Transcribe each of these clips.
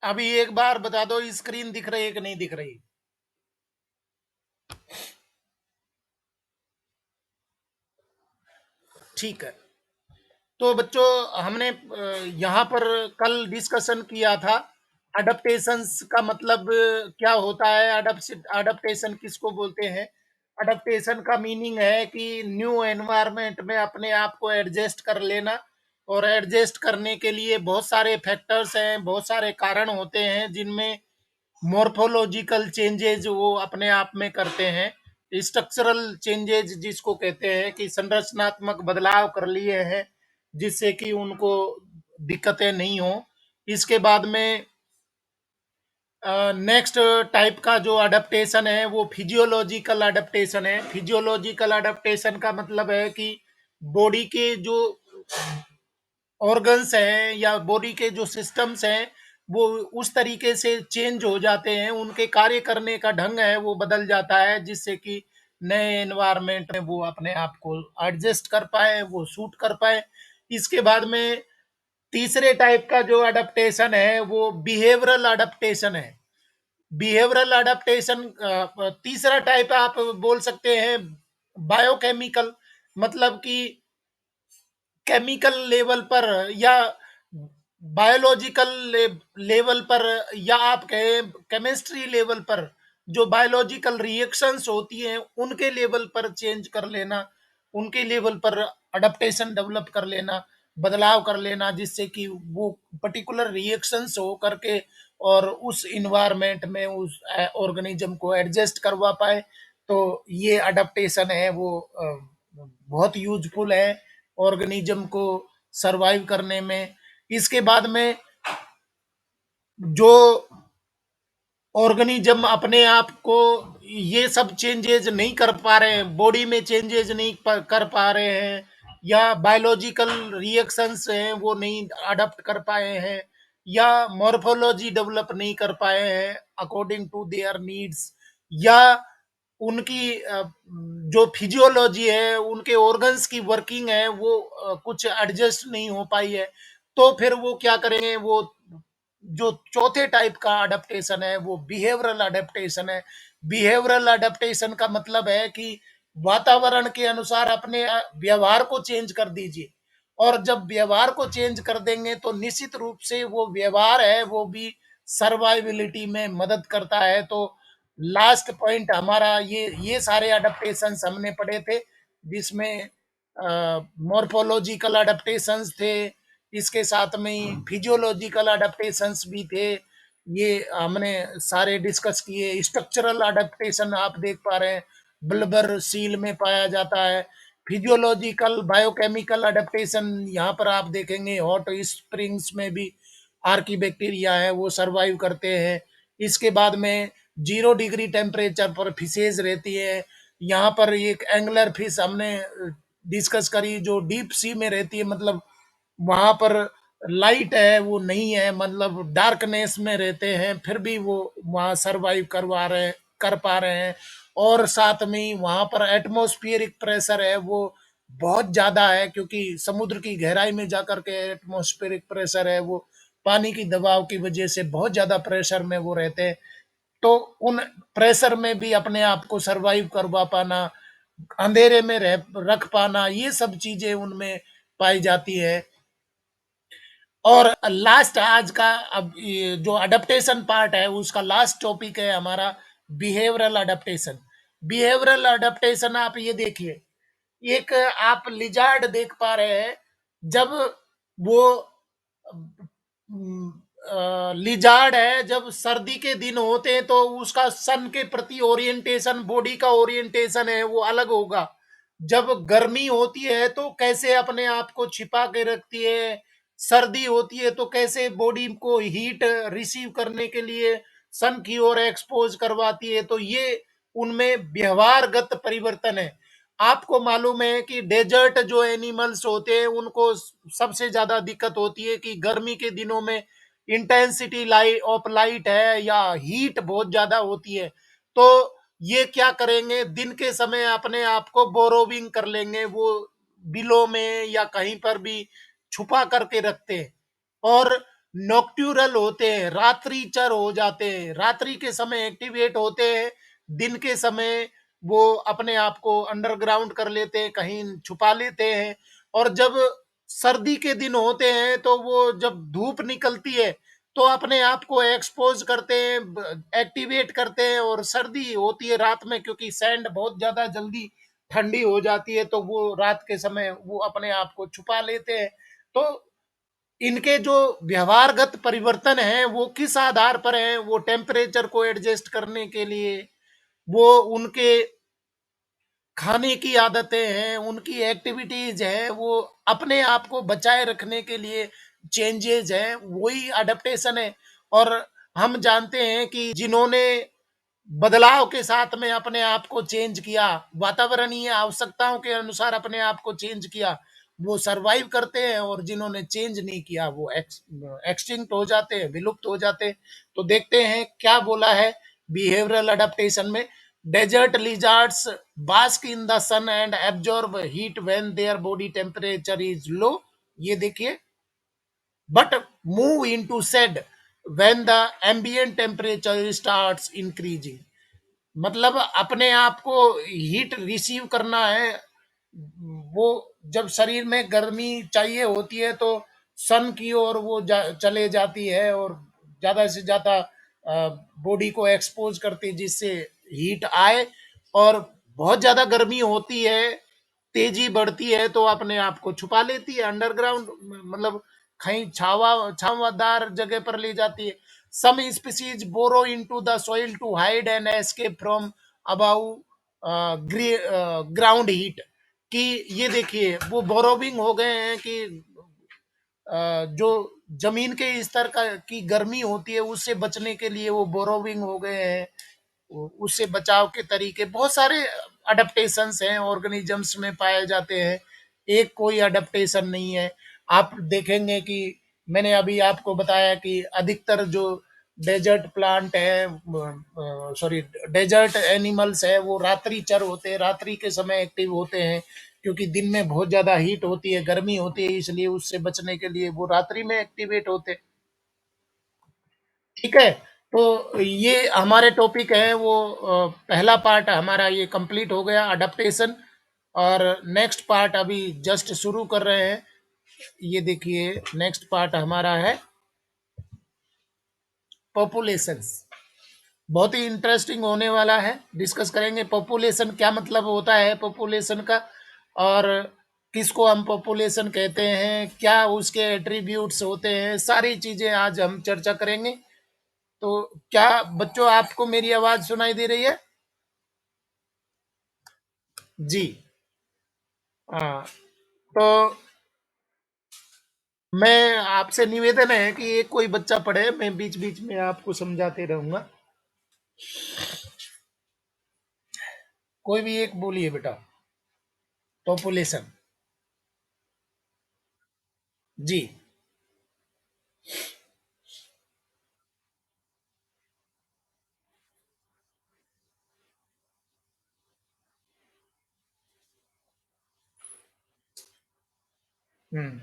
अभी एक बार बता दो, स्क्रीन दिख रही है कि नहीं दिख रही? ठीक है। तो बच्चों, हमने यहाँ पर कल डिस्कशन किया था अडप्टेशंस का मतलब क्या होता है, अडप्टेशन किसको बोलते हैं। अडप्टेशन का मीनिंग है कि न्यू एनवायरनमेंट में अपने आप को एडजस्ट कर लेना। और एडजस्ट करने के लिए बहुत सारे फैक्टर्स हैं, बहुत सारे कारण होते हैं, जिनमें मॉर्फोलॉजिकल चेंजेज वो अपने आप में करते हैं। स्ट्रक्चरल चेंजेज जिसको कहते हैं कि संरचनात्मक बदलाव कर लिए हैं, जिससे कि उनको दिक्कतें नहीं हो। इसके बाद में नेक्स्ट टाइप का जो अडेप्टेशन है वो फिजियोलॉजिकल अडेप्टेशन है। फिजियोलॉजिकल अडेप्टेशन का मतलब है कि बॉडी के जो ऑर्गन्स हैं या बॉडी के जो सिस्टम्स हैं, वो उस तरीके से चेंज हो जाते हैं, उनके कार्य करने का ढंग है वो बदल जाता है, जिससे कि नए एनवायरनमेंट में वो अपने आप को एडजस्ट कर पाए, वो सूट कर पाए। इसके बाद में तीसरे टाइप का जो अडेप्टेशन है वो बिहेवियरल अडेप्टेशन है। बिहेवियरल अडेप्टेशन तीसरा टाइप आप बोल सकते हैं बायोकेमिकल। मतलब कि केमिकल लेवल पर या बायोलॉजिकल लेवल पर, या आप कहें केमिस्ट्री लेवल पर, जो बायोलॉजिकल रिएक्शंस होती हैं उनके लेवल पर चेंज कर लेना, उनके लेवल पर अडेप्टेशन डेवलप कर लेना, बदलाव कर लेना, जिससे कि वो पर्टिकुलर रिएक्शंस हो करके और उस इन्वायरमेंट में उस ऑर्गेनिज्म को एडजस्ट करवा पाए। तो ये अडेप्टेशन है वो बहुत यूजफुल है ऑर्गेनिज्म को सरवाइव करने में। इसके बाद में जो ऑर्गेनिज्म अपने आप को ये सब चेंजेज नहीं कर पा रहे हैं, बॉडी में चेंजेज नहीं कर पा रहे हैं, या बायोलॉजिकल रिएक्शंस हैं वो नहीं अडॉप्ट कर पाए हैं, या मॉर्फोलॉजी डेवलप नहीं कर पाए हैं अकॉर्डिंग टू देयर नीड्स, या उनकी जो फिजियोलॉजी है, उनके ऑर्गन्स की वर्किंग है वो कुछ एडजस्ट नहीं हो पाई है, तो फिर वो क्या करेंगे, वो जो चौथे टाइप का अडेप्टेशन है वो बिहेवियरल अडेप्टेशन है। बिहेवियरल अडेप्टेशन का मतलब है कि वातावरण के अनुसार अपने व्यवहार को चेंज कर दीजिए। और जब व्यवहार को चेंज कर देंगे तो निश्चित रूप से वो व्यवहार है वो भी सर्वाइबिलिटी में मदद करता है। तो लास्ट पॉइंट हमारा ये सारे अडेप्टेशन हमने पढ़े थे, जिसमें मॉर्फोलॉजिकल अडेप्टेशंस थे, इसके साथ में ही फिजियोलॉजिकल अडेप्टेशंस भी थे, ये हमने सारे डिस्कस किए। स्ट्रक्चरल अडेप्टेशन आप देख पा रहे हैं, ब्लबर सील में पाया जाता है। फिजियोलॉजिकल बायोकेमिकल अडेप्टेशन यहाँ पर आप देखेंगे, हॉट स्प्रिंग्स में भी आर्की बैक्टीरिया है वो सरवाइव करते हैं। इसके बाद में 0 डिग्री टेम्परेचर पर फिशेज रहती है। यहाँ पर एक एंगलर फिश हमने डिस्कस करी जो डीप सी में रहती है, मतलब वहां पर लाइट है वो नहीं है, मतलब डार्कनेस में रहते हैं, फिर भी वो वहां सरवाइव कर पा रहे हैं। और साथ में ही वहां पर एटमॉस्फेरिक प्रेशर है वो बहुत ज्यादा है, क्योंकि समुद्र की गहराई में जाकर के एटमॉस्फेरिक प्रेशर है वो पानी की दबाव की वजह से बहुत ज्यादा प्रेशर में वो रहते हैं। तो उन प्रेशर में भी अपने आप को सरवाइव करवा पाना, अंधेरे में रख पाना, ये सब चीजें उनमें पाई जाती है। और लास्ट आज का, अब ये जो अडेप्टेशन पार्ट है उसका लास्ट टॉपिक है हमारा बिहेवियरल अडेप्टेशन। बिहेवियरल अडेप्टेशन आप ये देखिए, एक आप लिजार्ड देख पा रहे हैं। जब वो लिजार्ड है, जब सर्दी के दिन होते हैं तो उसका सन के प्रति ओरिएंटेशन, बॉडी का ओरिएंटेशन है वो अलग होगा। जब गर्मी होती है तो कैसे अपने आप को छिपा के रखती है, सर्दी होती है तो कैसे बॉडी को हीट रिसीव करने के लिए सन की ओर एक्सपोज करवाती है। तो ये उनमें व्यवहारगत परिवर्तन है। आपको मालूम है कि डेजर्ट जो एनिमल्स होते हैं उनको सबसे ज्यादा दिक्कत होती है कि गर्मी के दिनों में इंटेंसिटी लाइट ऑफ लाइट है या हीट बहुत ज्यादा होती है। तो ये क्या करेंगे, दिन के समय अपने आप को बोरोविंग कर लेंगे, वो बिलों में या कहीं पर भी छुपा करके रखते हैं। और नॉक्ट्यूरल होते हैं, रात्रिचर हो जाते हैं, रात्रि के समय एक्टिवेट होते हैं, दिन के समय वो अपने आप को अंडरग्राउंड कर लेते हैं, कहीं छुपा लेते हैं। और जब सर्दी के दिन होते हैं तो वो जब धूप निकलती है तो अपने आप को एक्सपोज करते हैं, एक्टिवेट करते हैं। और सर्दी होती है रात में, क्योंकि सैंड बहुत ज्यादा जल्दी ठंडी हो जाती है, तो वो रात के समय वो अपने आप को छुपा लेते हैं। तो इनके जो व्यवहारगत परिवर्तन हैं वो किस आधार पर हैं? वो टेम्परेचर को एडजस्ट करने के लिए, वो उनके खाने की आदतें हैं, उनकी एक्टिविटीज हैं, वो अपने आप को बचाए रखने के लिए चेंजेज हैं, वही अडेप्टेशन है। और हम जानते हैं कि जिन्होंने बदलाव के साथ में अपने आप को चेंज किया, वातावरणीय आवश्यकताओं के अनुसार अपने आप को चेंज किया, वो सरवाइव करते हैं। और जिन्होंने चेंज नहीं किया वो एक्सटिंक्ट हो जाते हैं, विलुप्त हो जाते हैं। तो देखते हैं क्या बोला है बिहेवियरल अडेप्टेशन में। Desert lizards bask in the sun and absorb heat when their body temperature is low. ये देखिए, but move into shed when the ambient temperature starts increasing। मतलब अपने आप को हीट रिसीव करना है। वो जब शरीर में गर्मी चाहिए होती है तो सन की ओर वो चले जाती है और ज्यादा से ज्यादा बॉडी को एक्सपोज करती है, जिससे हीट आए। और बहुत ज्यादा गर्मी होती है, तेजी बढ़ती है, तो अपने आप को छुपा लेती है अंडरग्राउंड, मतलब कहीं छावादार जगह पर ले जाती है। Some species burrow into the soil to hide and escape from above ground heat. कि ये देखिए वो बोरोविंग हो गए हैं कि जो जमीन के स्तर का की गर्मी होती है उससे बचने के लिए वो बोरोविंग हो गए हैं। उससे बचाव के तरीके बहुत सारे अडेप्टेशंस हैं, ऑर्गेनिजम्स में पाए जाते हैं। एक कोई अडेप्टेशन नहीं है। आप देखेंगे कि मैंने अभी आपको बताया कि अधिकतर जो डेजर्ट प्लांट है, सॉरी, डेजर्ट एनिमल्स है, वो रात्रिचर होते हैं, रात्रि के समय एक्टिव होते हैं। क्योंकि दिन में बहुत ज्यादा हीट होती है, गर्मी होती है, इसलिए उससे बचने के लिए वो रात्रि में एक्टिवेट होते हैं। ठीक है। तो ये हमारे टॉपिक है वो पहला पार्ट हमारा ये कंप्लीट हो गया, अडेप्टेशन। और नेक्स्ट पार्ट अभी जस्ट शुरू कर रहे हैं। ये देखिए, नेक्स्ट पार्ट हमारा है पॉपुलेशंस। बहुत ही इंटरेस्टिंग होने वाला है, डिस्कस करेंगे पॉपुलेशन क्या मतलब होता है पॉपुलेशन का, और किसको हम पॉपुलेशन कहते हैं, क्या उसके एट्रीब्यूट्स होते हैं, सारी चीजें आज हम चर्चा करेंगे। तो क्या बच्चों आपको मेरी आवाज सुनाई दे रही है? जी। हाँ। तो मैं आपसे निवेदन है कि एक कोई बच्चा पढ़े, मैं बीच बीच में आपको समझाते रहूंगा। कोई भी एक बोलिए बेटा। पॉपुलेशन। जी। हम्म।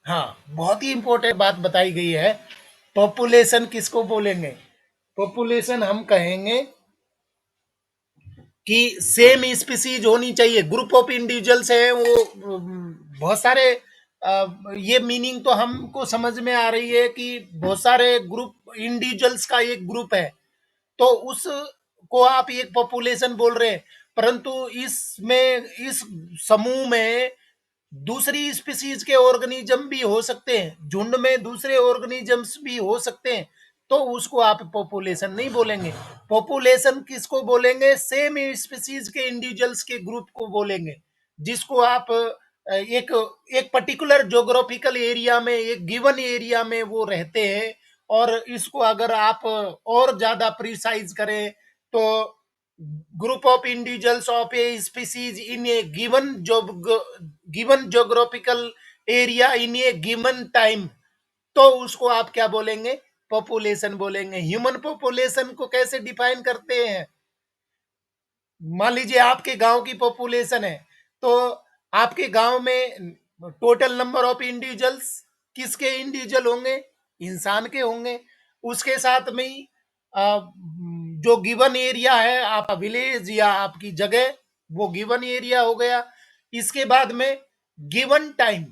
हाँ, बहुत ही इंपॉर्टेंट बात बताई गई है। पॉपुलेशन किसको बोलेंगे? पॉपुलेशन हम कहेंगे कि सेम स्पीसीज होनी चाहिए। ग्रुप ऑफ इंडिविजुअल्स है वो, बहुत सारे ये मीनिंग तो हमको समझ में आ रही है कि बहुत सारे ग्रुप इंडिविजुअल्स का एक ग्रुप है, तो उस को आप एक पॉपुलेशन बोल रहे हैं। परंतु इसमें, इस समूह में दूसरी स्पीसीज के ऑर्गेनिज्म भी हो सकते हैं, झुंड में दूसरे ऑर्गेनिजम्स भी हो सकते हैं, तो उसको आप पॉपुलेशन नहीं बोलेंगे। पॉपुलेशन किसको बोलेंगे? सेम स्पीसीज के इंडिविजुअल्स के ग्रुप को बोलेंगे, जिसको आप एक एक पर्टिकुलर ज्योग्राफिकल एरिया में, एक गिवन एरिया में वो रहते हैं। और इसको अगर आप और ज्यादा प्रिसाइज करें तो group of individuals of a species in a given geographical area in a given time, तो उसको आप क्या बोलेंगे? पॉपुलेशन बोलेंगे। ह्यूमन पॉपुलेशन को कैसे डिफाइन करते हैं? मान लीजिए आपके गांव की पॉपुलेशन है, तो आपके गांव में टोटल नंबर ऑफ इंडिविजुअल्स किसके इंडिविजुअल होंगे? इंसान के होंगे। उसके साथ में ही जो गिवन एरिया है, आपका विलेज या आपकी जगह, वो गिवन एरिया हो गया। इसके बाद में गिवन टाइम,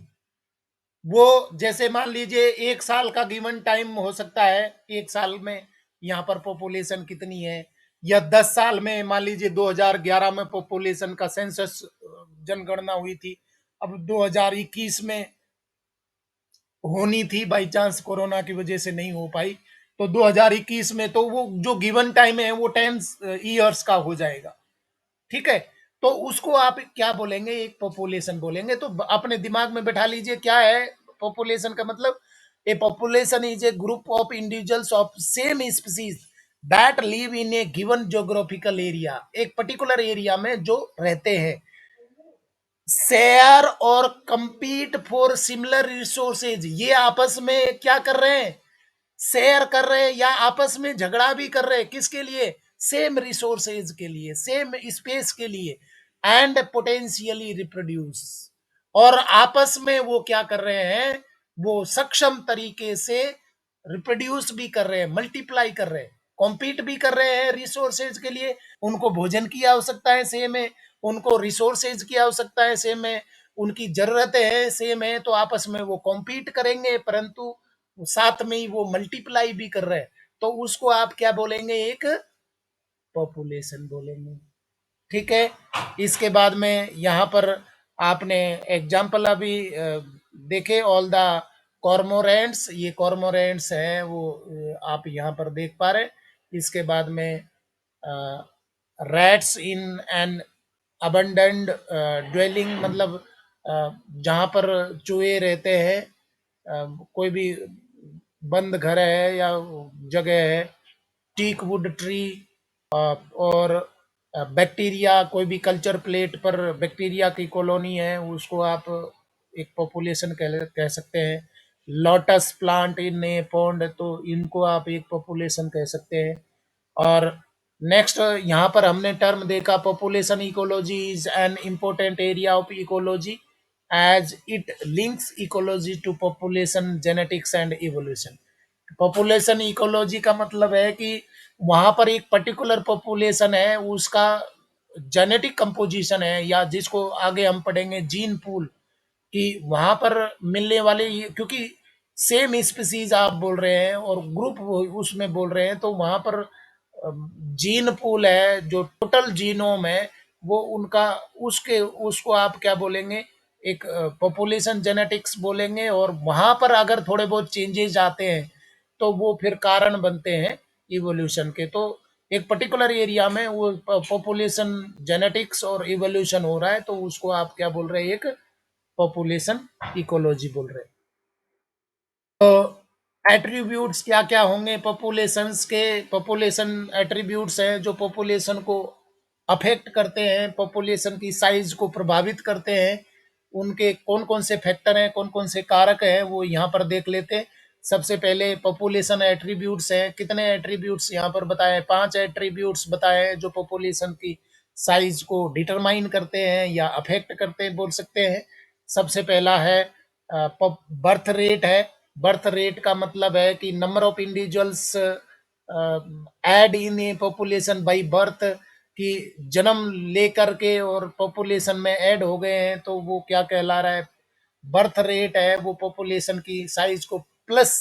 वो जैसे मान लीजिए एक साल का गिवन टाइम हो सकता है, एक साल में यहाँ पर पॉपुलेशन कितनी है, या 10 साल में, मान लीजिए 2011 में पॉपुलेशन का सेंसस जनगणना हुई थी, अब 2021 में होनी थी, बाई चांस कोरोना की वजह से नहीं हो पाई, तो 2021 में तो वो जो गिवन टाइम है वो 10 ईयर्स का हो जाएगा। ठीक है, तो उसको आप क्या बोलेंगे? एक पॉपुलेशन बोलेंगे। तो अपने दिमाग में बैठा लीजिए क्या है पॉपुलेशन का मतलब। ए population is a group of individuals of same species that live in A given geographical area, एक पर्टिकुलर एरिया में जो रहते हैं, शेयर और compete फॉर सिमिलर रिसोर्सेज। ये आपस में क्या कर रहे हैं? शेयर कर रहे हैं, या आपस में झगड़ा भी कर रहे हैं। किसके लिए? सेम रिसोर्सेज के लिए, सेम स्पेस के लिए। एंड पोटेंशियली रिप्रोड्यूस, और आपस में वो क्या कर रहे हैं? वो सक्षम तरीके से रिप्रोड्यूस भी कर रहे हैं, मल्टीप्लाई कर रहे हैं, कॉम्पीट भी कर रहे हैं रिसोर्सेज के लिए। उनको भोजन की आवश्यकता है, सेम है। उनको रिसोर्सेज की आवश्यकता है, सेम है। उनकी जरूरतें है, सेम है। तो आपस में वो कॉम्पीट करेंगे, परंतु साथ में ही वो मल्टीप्लाई भी कर रहे हैं। तो उसको आप क्या बोलेंगे? एक पॉपुलेशन बोलेंगे। ठीक है। इसके बाद में यहाँ पर आपने एग्जाम्पल अभी देखे, ऑल द कॉर्मोरेंट्स, ये कॉर्मोरेंट्स है वो आप यहाँ पर देख पा रहे। इसके बाद में rats in an abundant dwelling, मतलब जहाँ पर चूहे रहते हैं, कोई भी बंद घर है या जगह है, टीक वुड ट्री, और बैक्टीरिया, कोई भी कल्चर प्लेट पर बैक्टीरिया की कॉलोनी है, उसको आप एक पॉपुलेशन कह सकते हैं। Lotus plant in A pond, तो इनको आप एक पॉपुलेशन कह सकते हैं। और नेक्स्ट यहाँ पर हमने टर्म देखा, population ecology is an important area of ecology as it links ecology to population genetics and evolution. Population ecology का मतलब है कि वहां पर एक पर्टिकुलर पॉपुलेशन है, उसका जेनेटिक कंपोजिशन है, या जिसको आगे हम पढ़ेंगे जीन पूल, कि वहां पर मिलने वाले क्योंकि सेम स्पीसीज आप बोल रहे हैं और ग्रुप उसमें बोल रहे हैं, तो वहां पर जीन पूल है, जो टोटल जीनोम है वो उनका, उसके उसको आप क्या बोलेंगे? एक पॉपुलेशन जेनेटिक्स बोलेंगे। और वहां पर अगर थोड़े बहुत चेंजेस आते हैं तो वो फिर कारण बनते हैं इवोल्यूशन के। तो एक पर्टिकुलर एरिया में वो पॉपुलेशन जेनेटिक्स और इवोल्यूशन हो रहा है, तो उसको आप क्या बोल रहे हैं? एक पॉपुलेशन इकोलॉजी बोल रहे हैं। तो एट्रीब्यूट्स क्या क्या होंगे पॉपुलेशंस के? पॉपुलेशन एट्रीब्यूट्स हैं जो पॉपुलेशन को अफेक्ट करते हैं, पॉपुलेशन की साइज को प्रभावित करते हैं। उनके कौन कौन से फैक्टर हैं, कौन कौन से कारक हैं, वो यहाँ पर देख लेते हैं। सबसे पहले पॉपुलेशन एट्रीब्यूट्स हैं। कितने एट्रीब्यूट्स यहाँ पर बताए? 5 एट्रीब्यूट्स बताए हैं जो पॉपुलेशन की साइज को डिटरमाइन करते हैं या अफेक्ट करते हैं, बोल सकते हैं। सबसे पहला है बर्थ रेट है। बर्थ रेट का मतलब है कि number of individuals add in A population by birth, कि जन्म लेकर के और पॉपुलेशन में ऐड हो गए हैं, तो वो क्या कहला रहा है? बर्थ रेट है। वो पॉपुलेशन की साइज को प्लस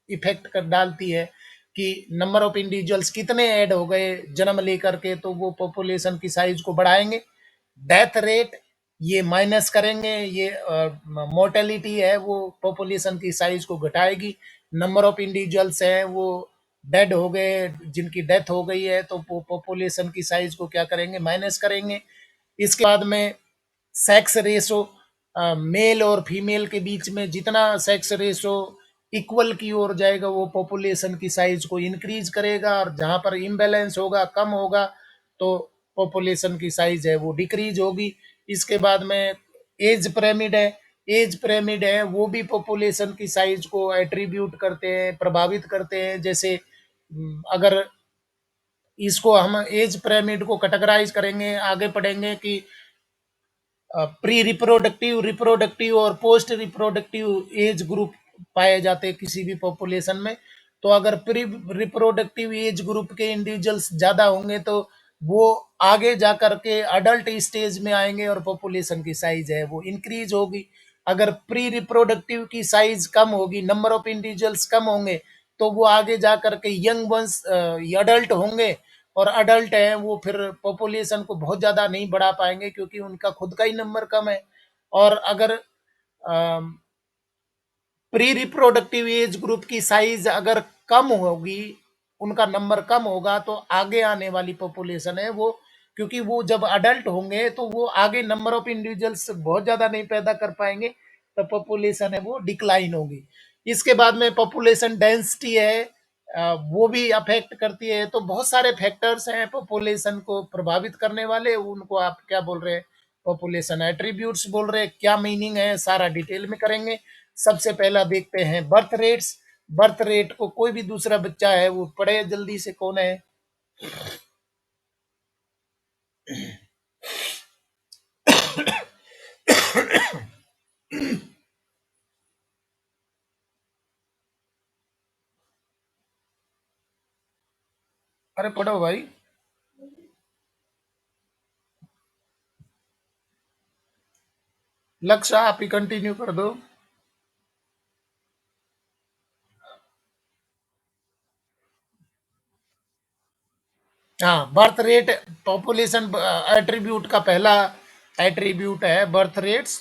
इफेक्ट कर डालती है, कि नंबर ऑफ इंडिविजुअल्स कितने ऐड हो गए जन्म लेकर के, तो वो पॉपुलेशन की साइज को बढ़ाएंगे। डेथ रेट ये माइनस करेंगे, ये मोर्टेलिटी है वो पॉपुलेशन की साइज को घटाएगी। नंबर ऑफ इंडिविजुअल्स हैं वो डेड हो गए, जिनकी डेथ हो गई है, तो वो पॉपुलेशन की साइज को क्या करेंगे? माइनस करेंगे। इसके बाद में सेक्स रेशो, मेल और फीमेल के बीच में जितना सेक्स रेशो इक्वल की ओर जाएगा वो पॉपुलेशन की साइज को इंक्रीज करेगा, और जहां पर इम्बैलेंस होगा, कम होगा, तो पॉपुलेशन की साइज है वो डिक्रीज होगी। इसके बाद में एज पिरामिड है। एज पिरामिड है वो भी पॉपुलेशन की साइज को एट्रीब्यूट करते हैं, प्रभावित करते हैं। जैसे अगर इसको हम एज पिरामिड को कैटेगराइज करेंगे, आगे पढ़ेंगे कि प्री रिप्रोडक्टिव, रिप्रोडक्टिव और पोस्ट रिप्रोडक्टिव एज ग्रुप पाए जाते हैं किसी भी पॉपुलेशन में। तो अगर प्री रिप्रोडक्टिव एज ग्रुप के इंडिविजुअल्स ज्यादा होंगे तो वो आगे जाकर के अडल्ट स्टेज में आएंगे और पॉपुलेशन की साइज है वो इंक्रीज होगी। अगर प्री रिप्रोडक्टिव की साइज कम होगी, नंबर ऑफ इंडिविजुअल्स कम होंगे, तो वो आगे जाकर के यंग वंस अडल्ट होंगे। और अडल्ट हैं वो फिर पॉपुलेशन को बहुत ज़्यादा नहीं बढ़ा पाएंगे क्योंकि उनका खुद का ही नंबर कम है। और अगर प्री रिप्रोडक्टिव एज ग्रुप की साइज अगर कम होगी, उनका नंबर कम होगा, तो आगे आने वाली पॉपुलेशन है वो, क्योंकि वो जब अडल्ट होंगे तो वो आगे नंबर ऑफ इंडिविजुअल्स बहुत ज्यादा नहीं पैदा कर पाएंगे, तो पॉपुलेशन है वो डिक्लाइन होगी। इसके बाद में पॉपुलेशन डेंसिटी है, वो भी अफेक्ट करती है। तो बहुत सारे फैक्टर्स हैं पॉपुलेशन को प्रभावित करने वाले, उनको आप क्या बोल रहे हैं, पॉपुलेशन एट्रीब्यूट्स बोल रहे हैं। क्या मीनिंग है सारा डिटेल में करेंगे। सबसे पहला देखते हैं बर्थ रेट्स। बर्थ रेट को कोई भी दूसरा बच्चा है वो पढ़े जल्दी से, कौन है? अरे पढ़ो भाई। लक्ष्य आप ही कंटिन्यू कर दो। हाँ, बर्थ रेट पॉपुलेशन एट्रीब्यूट का पहला एट्रीब्यूट है बर्थ रेट्स।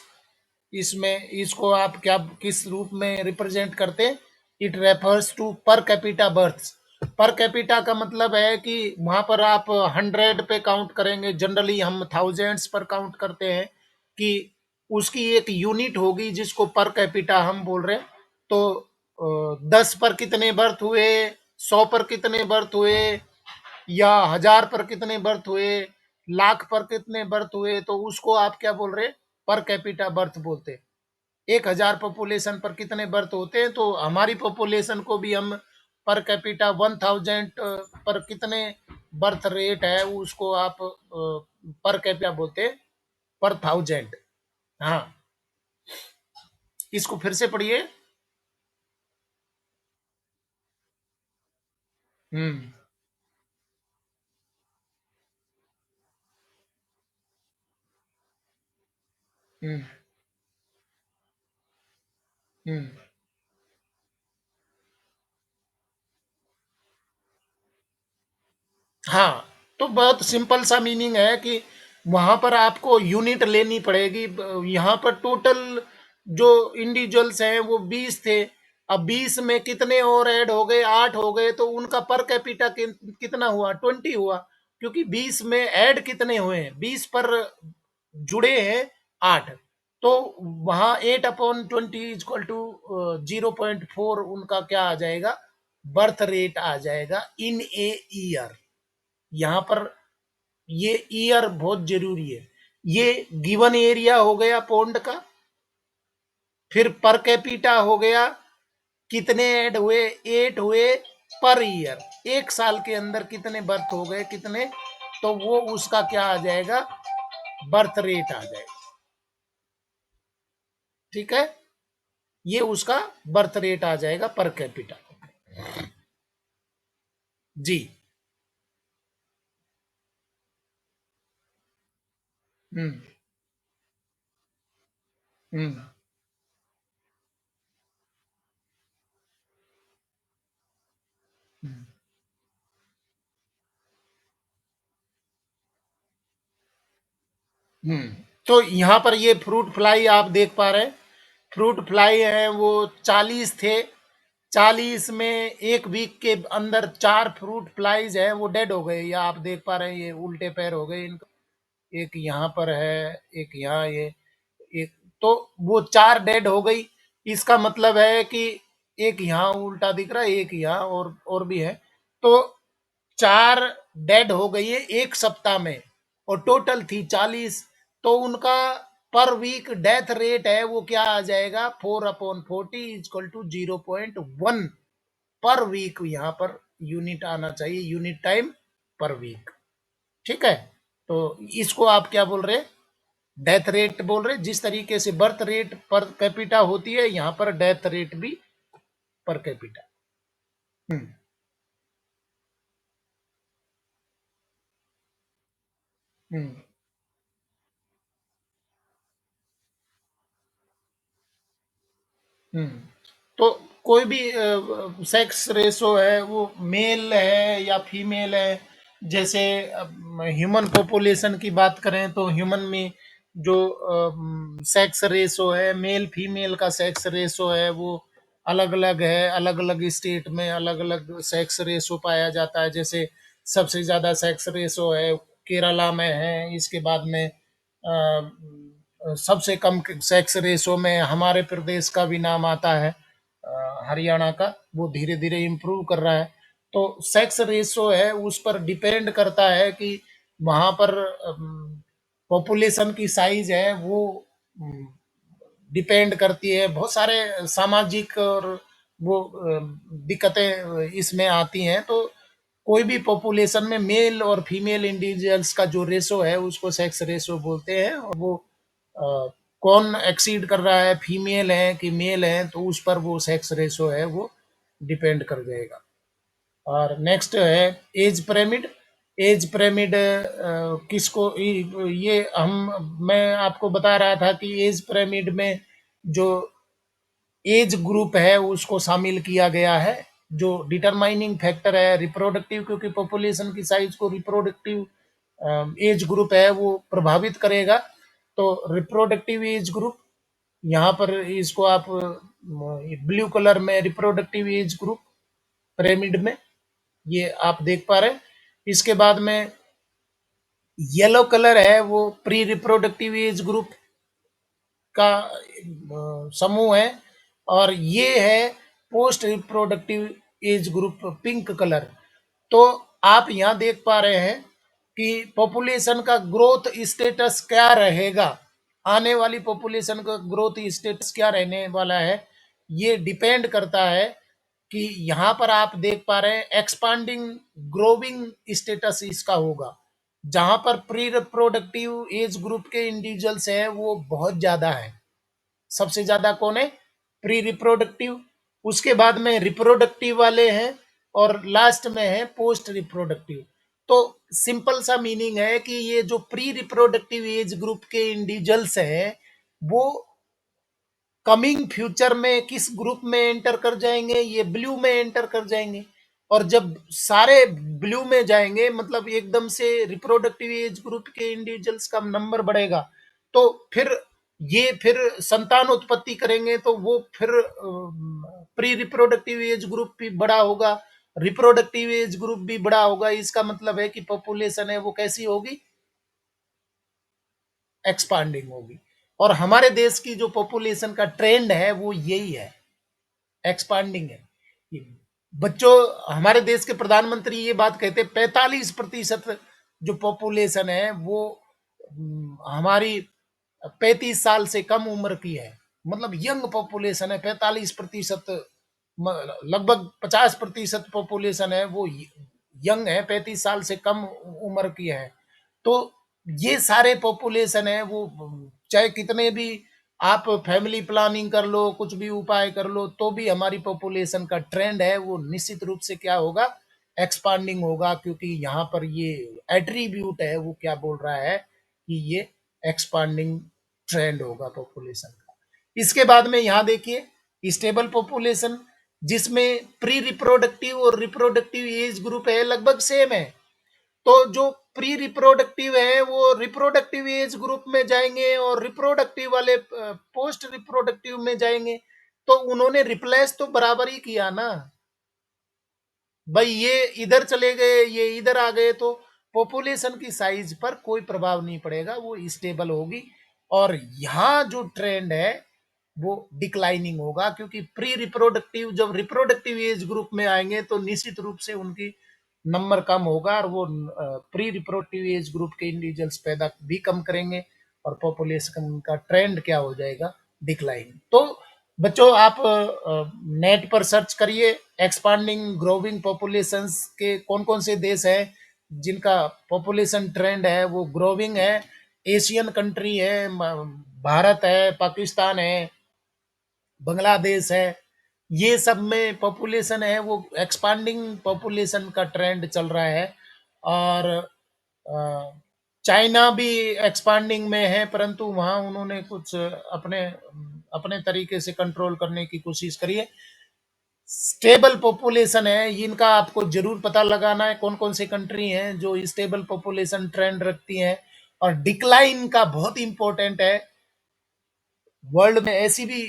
इसमें इसको आप क्या किस रूप में रिप्रेजेंट करते हैं? It refers to per capita births. Per capita का मतलब है कि वहां पर आप 100 पे काउंट करेंगे, जनरली हम थाउजेंड्स पर काउंट करते हैं, कि उसकी एक यूनिट होगी जिसको पर कैपिटा हम बोल रहे हैं। तो 10 पर कितने बर्थ हुए, 100 पर कितने बर्थ हुए, या 1000 पर कितने बर्थ हुए, लाख पर कितने बर्थ हुए, तो उसको आप क्या बोल रहे हैं? पर कैपिटा बर्थ बोलते हैं। 1000 पॉपुलेशन पर कितने बर्थ होते हैं, तो हमारी पॉपुलेशन को भी हम पर कैपिटा 1000 पर कितने बर्थ रेट है उसको आप पर कैपिटा बोलते हैं, पर थाउजेंड। हाँ, इसको फिर से पढ़िए। हम्म। हम्म। हम्म। हाँ, तो बहुत सिंपल सा मीनिंग है कि वहां पर आपको यूनिट लेनी पड़ेगी। यहाँ पर टोटल जो इंडिविजुअल्स हैं वो 20 थे। अब 20 में कितने और ऐड हो गए, 8 हो गए, तो उनका पर कैपिटा कितना हुआ? 20 हुआ। क्योंकि 20 में ऐड कितने हुए हैं, 20 पर जुड़े हैं 8। तो वहां 8/20 इक्वल टू 0.4 उनका क्या आ जाएगा? बर्थ रेट आ जाएगा इन ए ईयर। यहाँ पर ये ईयर बहुत जरूरी है। ये गिवन एरिया हो गया पौंड का, फिर पर कैपिटा हो गया, कितने ऐड हुए, 8 हुए पर ईयर, एक साल के अंदर कितने बर्थ हो गए, कितने, तो वो उसका क्या आ जाएगा? बर्थ रेट आ जाएगा। ठीक है, ये उसका बर्थ रेट आ जाएगा पर कैपिटा। जी। हम्म। हम्म। हम्म। तो यहाँ पर ये फ्रूट फ्लाई आप देख पा रहे हैं। फ्रूट फ्लाई है वो 40 थे। 40 में एक वीक के अंदर 4 फ्रूट फ्लाईज है वो डेड हो गए। या आप देख पा रहे हैं ये उल्टे पैर हो गए इनका। एक यहाँ पर है, एक यहाँ, ये एक, तो वो 4 डेड हो गई। इसका मतलब है कि एक यहाँ उल्टा दिख रहा है, एक यहाँ और भी है। तो 4 डेड हो गई है एक सप्ताह में और टोटल थी 40, तो उनका पर वीक डेथ रेट है वो क्या आ जाएगा, 4/40 इक्वल टू 0.1 पर वीक। यहां पर यूनिट आना चाहिए, यूनिट टाइम पर वीक। ठीक है, तो इसको आप क्या बोल रहे हैं, डेथ रेट बोल रहे हैं। जिस तरीके से बर्थ रेट पर कैपिटा होती है, यहां पर डेथ रेट भी पर कैपिटा। हम्म। हम्म। हम्म। तो कोई भी सेक्स रेशो है वो मेल है या फीमेल है, जैसे ह्यूमन पॉपुलेशन की बात करें तो ह्यूमन में जो सेक्स रेशो है, मेल फीमेल का सेक्स रेशो है वो अलग अलग है। अलग अलग स्टेट में अलग अलग सेक्स रेशो पाया जाता है। जैसे सबसे ज्यादा सेक्स रेशो है केरला में है, इसके बाद में सबसे कम सेक्स रेशो में हमारे प्रदेश का भी नाम आता है, हरियाणा का। वो धीरे धीरे इम्प्रूव कर रहा है। तो सेक्स रेशो है उस पर डिपेंड करता है कि वहां पर पॉपुलेशन की साइज है वो डिपेंड करती है। बहुत सारे सामाजिक और वो दिक्कतें इसमें आती हैं। तो कोई भी पॉपुलेशन में मेल और फीमेल इंडिविजुअल्स का जो रेशो है उसको सेक्स रेशो बोलते हैं। और वो अ, कौन एक्सीड कर रहा है, फीमेल है कि मेल है, तो उस पर वो सेक्स रेशो है वो डिपेंड कर जाएगा। और नेक्स्ट है एज पिरामिड। एज पिरामिड किसको ये हम मैं आपको बता रहा था कि एज पिरामिड में जो एज ग्रुप है उसको शामिल किया गया है, जो डिटरमाइनिंग फैक्टर है रिप्रोडक्टिव, क्योंकि पॉपुलेशन की साइज को रिप्रोडक्टिव एज ग्रुप है वो प्रभावित करेगा। तो रिप्रोडक्टिव एज ग्रुप, यहाँ पर इसको आप ब्लू कलर में रिप्रोडक्टिव एज ग्रुप पिरामिड में ये आप देख पा रहे हैं। इसके बाद में येलो कलर है वो प्री रिप्रोडक्टिव एज ग्रुप का समूह है। और ये है post reproductive age group pink colour. तो आप यहाँ देख पा रहे हैं कि पॉपुलेशन का ग्रोथ स्टेटस क्या रहेगा, आने वाली पॉपुलेशन का ग्रोथ स्टेटस क्या रहने वाला है, ये डिपेंड करता है कि यहाँ पर आप देख पा रहे हैं एक्सपांडिंग ग्रोविंग स्टेटस इसका होगा। जहां पर प्री रिप्रोडक्टिव एज ग्रुप के इंडिविजुअल्स हैं वो बहुत ज्यादा है। सबसे ज्यादा कौन है, प्री रिप्रोडक्टिव, उसके बाद में रिप्रोडक्टिव वाले हैं, और लास्ट में है पोस्ट रिप्रोडक्टिव। तो सिंपल सा मीनिंग है कि ये जो प्री रिप्रोडक्टिव एज ग्रुप के इंडिविजुअल्स हैं वो कमिंग फ्यूचर में किस ग्रुप में एंटर कर जाएंगे, ये ब्लू में एंटर कर जाएंगे। और जब सारे ब्लू में जाएंगे मतलब एकदम से रिप्रोडक्टिव एज ग्रुप के इंडिविजुअल्स का नंबर बढ़ेगा, तो फिर संतान उत्पत्ति करेंगे तो वो फिर प्री रिप्रोडक्टिव एज ग्रुप भी बड़ा होगा, रिप्रोडक्टिव एज ग्रुप भी बड़ा होगा। इसका मतलब है कि पॉपुलेशन है वो कैसी होगी, एक्सपांडिंग होगी। और हमारे देश की जो पॉपुलेशन का ट्रेंड है वो यही है, एक्सपांडिंग है। बच्चों, हमारे देश के प्रधानमंत्री ये बात कहते, 45% जो पॉपुलेशन है वो हमारी 35 साल से कम उम्र की है। मतलब यंग पॉपुलेशन है 45%। लगभग 50% पॉपुलेशन है वो यंग है, 35 साल से कम उम्र की है। तो ये सारे पॉपुलेशन है वो चाहे कितने भी आप फैमिली प्लानिंग कर लो, कुछ भी उपाय कर लो, तो भी हमारी पॉपुलेशन का ट्रेंड है वो निश्चित रूप से क्या होगा, एक्सपांडिंग होगा। क्योंकि यहाँ पर ये एट्रीब्यूट है वो क्या बोल रहा है कि ये एक्सपांडिंग ट्रेंड होगा पॉपुलेशन का। इसके बाद में यहाँ देखिए स्टेबल पॉपुलेशन, जिसमें प्री रिप्रोडक्टिव और रिप्रोडक्टिव एज ग्रुप है लगभग सेम है। तो जो प्री रिप्रोडक्टिव है वो रिप्रोडक्टिव एज ग्रुप में जाएंगे और रिप्रोडक्टिव वाले पोस्ट रिप्रोडक्टिव में जाएंगे। तो उन्होंने रिप्लेस तो बराबर ही किया ना भाई, ये इधर चले गए ये इधर आ गए, तो पॉपुलेशन की साइज पर कोई प्रभाव नहीं पड़ेगा, वो स्टेबल होगी। और यहाँ जो ट्रेंड है वो डिक्लाइनिंग होगा, क्योंकि प्री रिप्रोडक्टिव जब रिप्रोडक्टिव एज ग्रुप में आएंगे तो निश्चित रूप से उनकी नंबर कम होगा और वो प्री रिप्रोडक्टिव एज ग्रुप के इंडिविजुअल्स पैदा भी कम करेंगे और पॉपुलेशन का ट्रेंड क्या हो जाएगा, डिक्लाइन। तो बच्चों आप नेट पर सर्च करिए एक्सपांडिंग ग्रोविंग पॉपुलेशंस के कौन कौन से देश हैं जिनका पॉपुलेशन ट्रेंड है वो ग्रोविंग है। एशियन कंट्री है, भारत है, पाकिस्तान है, बांग्लादेश है, ये सब में पॉपुलेशन है वो एक्सपांडिंग पॉपुलेशन का ट्रेंड चल रहा है। और चाइना भी एक्सपांडिंग में है, परंतु वहाँ उन्होंने कुछ अपने अपने तरीके से कंट्रोल करने की कोशिश करी है। स्टेबल पॉपुलेशन है, इनका आपको जरूर पता लगाना है कौन कौन सी कंट्री हैं जो स्टेबल पॉपुलेशन ट्रेंड रखती हैं। और डिक्लाइन का बहुत इंपॉर्टेंट है, वर्ल्ड में ऐसी भी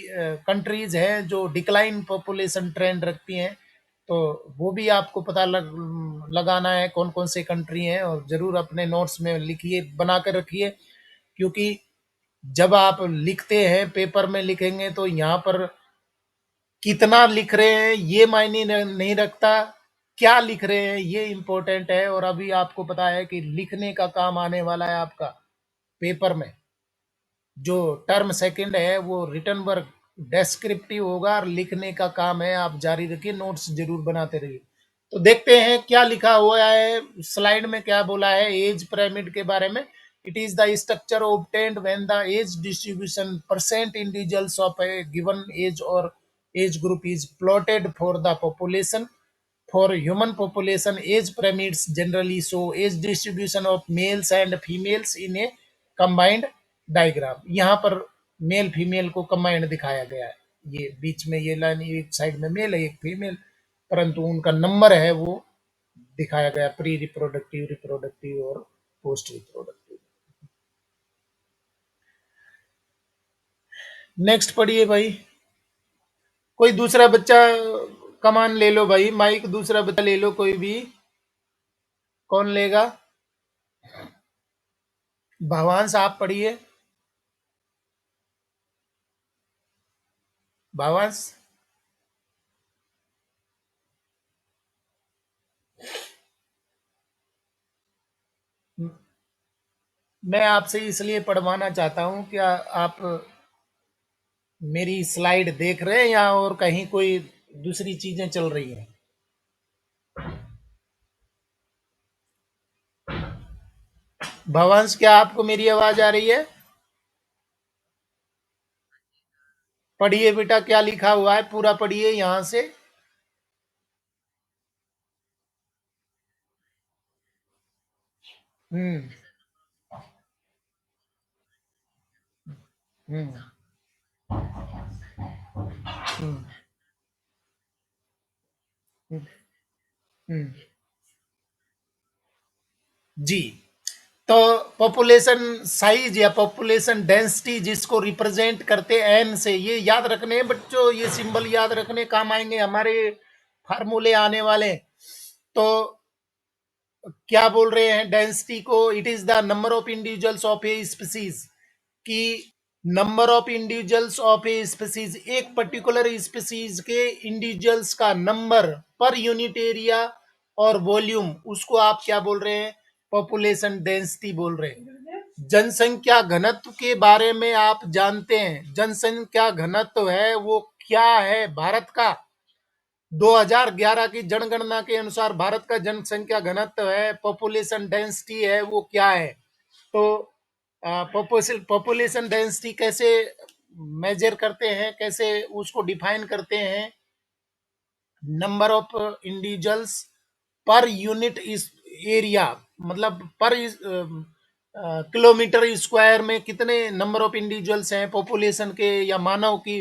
कंट्रीज हैं जो डिक्लाइन पॉपुलेशन ट्रेंड रखती हैं, तो वो भी आपको पता लगाना है कौन कौन से कंट्री हैं और जरूर अपने नोट्स में लिखिए, बना कर रखिए। क्योंकि जब आप लिखते हैं पेपर में लिखेंगे तो यहाँ पर कितना लिख रहे हैं ये मायने नहीं रखता, क्या लिख रहे हैं ये इंपॉर्टेंट है। और अभी आपको पता है कि लिखने का काम आने वाला है आपका पेपर में, जो टर्म सेकंड है वो रिटर्न वर्क डेस्क्रिप्टिव होगा और लिखने का काम है, आप जारी रखिए, नोट्स जरूर बनाते रहिए। तो देखते हैं क्या लिखा हुआ है स्लाइड में, क्या बोला है एज पिरामिड के बारे में। It is the structure obtained when the age distribution percent individuals of a given age or age group is plotted for the population. For human population, age pyramids generally show age distribution of males and females in a combined diagram. यहाँ पर male female को combined दिखाया गया है, ये बीच में ये line एक साइड में मेल है एक फीमेल, परंतु उनका नंबर है वो दिखाया गया प्री रिप्रोडक्टिव, रिप्रोडक्टिव और पोस्ट रिप्रोडक्टिव। नेक्स्ट पढ़िए भाई, कोई दूसरा बच्चा कमान ले लो भाई, माइक दूसरा बच्चा ले लो कोई भी, कौन लेगा? भावांश आप पढ़िए, भावांश। मैं आपसे इसलिए पढ़वाना चाहता हूं, क्या आप मेरी स्लाइड देख रहे हैं या और कहीं कोई दूसरी चीजें चल रही हैं? भवंश क्या आपको मेरी आवाज आ रही है? पढ़िए बेटा क्या लिखा हुआ है, पूरा पढ़िए यहां से। हम्म। हम्म। हम्म। हम्म। जी। तो पॉपुलेशन साइज या पॉपुलेशन डेंसिटी जिसको रिप्रेजेंट करते हैं एन से, ये याद रखने हैं बच्चों, ये सिंबल याद रखने काम आएंगे हमारे फार्मूले आने वाले। तो क्या बोल रहे हैं डेंसिटी को? It is the number of individuals of a species की, number of individuals of a species, एक पर्टिकुलर स्पीसीज के इंडिविजुअल्स का नंबर पर यूनिट एरिया और वॉल्यूम, उसको आप क्या बोल रहे हैं? पॉपुलेशन डेंसिटी बोल रहे हैं। जनसंख्या घनत्व के बारे में आप जानते हैं, जनसंख्या घनत्व है वो क्या है भारत का? 2011 की जनगणना के अनुसार भारत का जनसंख्या घनत्व है, पॉपुलेशन डेंसिटी है वो क्या है? तो पॉपुलेशन डेंसिटी कैसे मेजर करते हैं, कैसे उसको डिफाइन करते हैं? Number of individuals per unit इस एरिया, मतलब पर किलोमीटर स्क्वायर में कितने नंबर ऑफ इंडिविजुअल्स हैं पॉपुलेशन के, या मानव की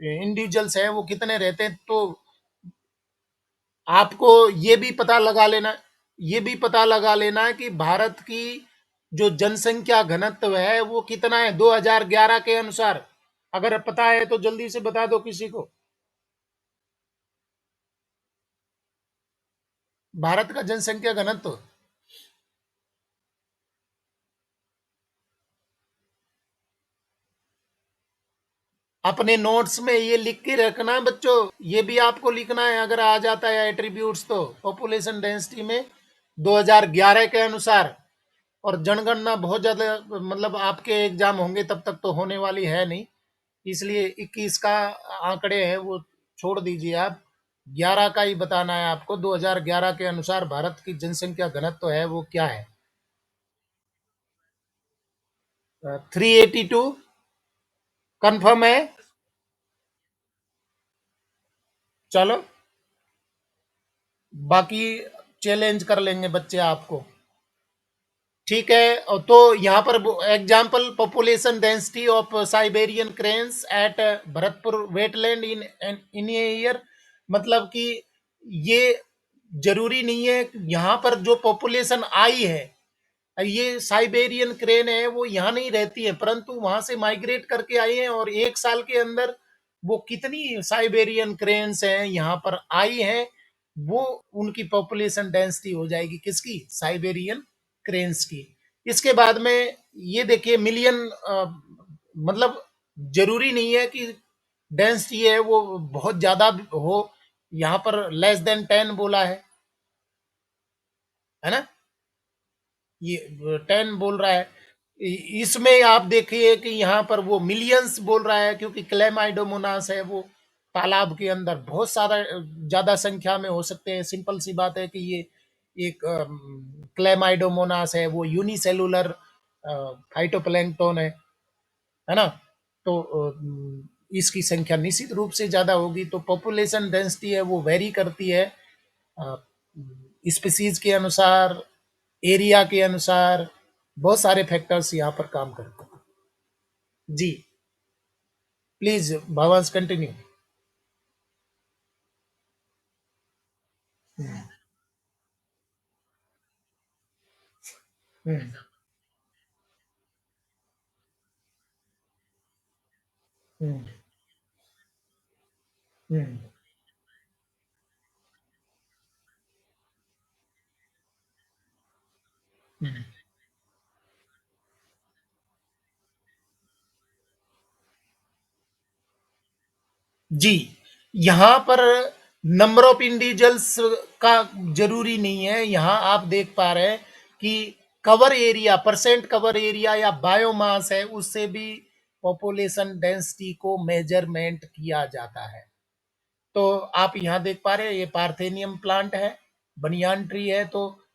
इंडिविजुअल्स हैं वो कितने रहते हैं। तो आपको ये भी पता लगा लेना, ये भी पता लगा लेना है कि भारत की जो जनसंख्या घनत्व है वो कितना है 2011 के अनुसार। अगर पता है तो जल्दी से बता दो किसी को, भारत का जनसंख्या घनत्व। अपने नोट्स में ये लिख के रखना है बच्चों, ये भी आपको लिखना है अगर आ जाता है एट्रीब्यूट्स तो। पॉपुलेशन डेंसिटी में 2011 के अनुसार, और जनगणना बहुत ज्यादा, मतलब आपके एग्जाम होंगे तब तक तो होने वाली है नहीं, इसलिए 21 का आंकड़े हैं वो छोड़ दीजिए आप। 11 का ही बताना है आपको। 2011 के अनुसार भारत की जनसंख्या घनत्व है वो क्या है? 382 कंफर्म है? चलो, बाकी चैलेंज कर लेंगे बच्चे आपको। ठीक है, और तो यहाँ पर example, population density of Siberian cranes at Bharatpur wetland in in year, मतलब कि ये जरूरी नहीं है कि यहाँ पर जो पॉपुलेशन आई है, ये साइबेरियन क्रेन है वो यहाँ नहीं रहती है, परंतु वहां से माइग्रेट करके आई है, और एक साल के अंदर वो कितनी साइबेरियन क्रेन्स हैं यहाँ पर आई हैं, वो उनकी पॉपुलेशन डेंसिटी हो जाएगी, किसकी? साइबेरियन क्रेन्स की। इसके बाद में ये देखिए मिलियन, मतलब जरूरी नहीं है कि डेंसिटी है वो बहुत ज्यादा हो, यहाँ पर लेस देन 10 बोला है ना, ये 10 बोल रहा है। इसमें आप देखिए कि यहाँ पर वो मिलियंस बोल रहा है, क्योंकि क्लेमाइडोमोनास है वो तालाब के अंदर बहुत सारा ज्यादा संख्या में हो सकते हैं। सिंपल सी बात है कि ये एक क्लेमाइडोमोनास है, वो यूनिसेलुलर फाइटोप्लैंक्टन है ना। तो इसकी संख्या निश्चित रूप से ज्यादा होगी। तो पॉपुलेशन डेंसिटी है वो वेरी करती है स्पीसीज के अनुसार, एरिया के अनुसार, बहुत सारे फैक्टर्स यहाँ पर काम करते हैं। जी, प्लीज भावांश कंटिन्यू। हम्म, हम्म, हम्म, हम्म। जी, यहाँ पर नंबर ऑफ इंडिविजुअल्स का जरूरी नहीं है। यहाँ आप देख पा रहे हैं कि cover area, percent cover area या बायोमास है, उससे भी पॉपुलेशन डेंसिटी को मेजरमेंट किया जाता है। तो आप यहाँ देख पा रहे हैं ये पार्थेनियम प्लांट है, बनियान ट्री है। तो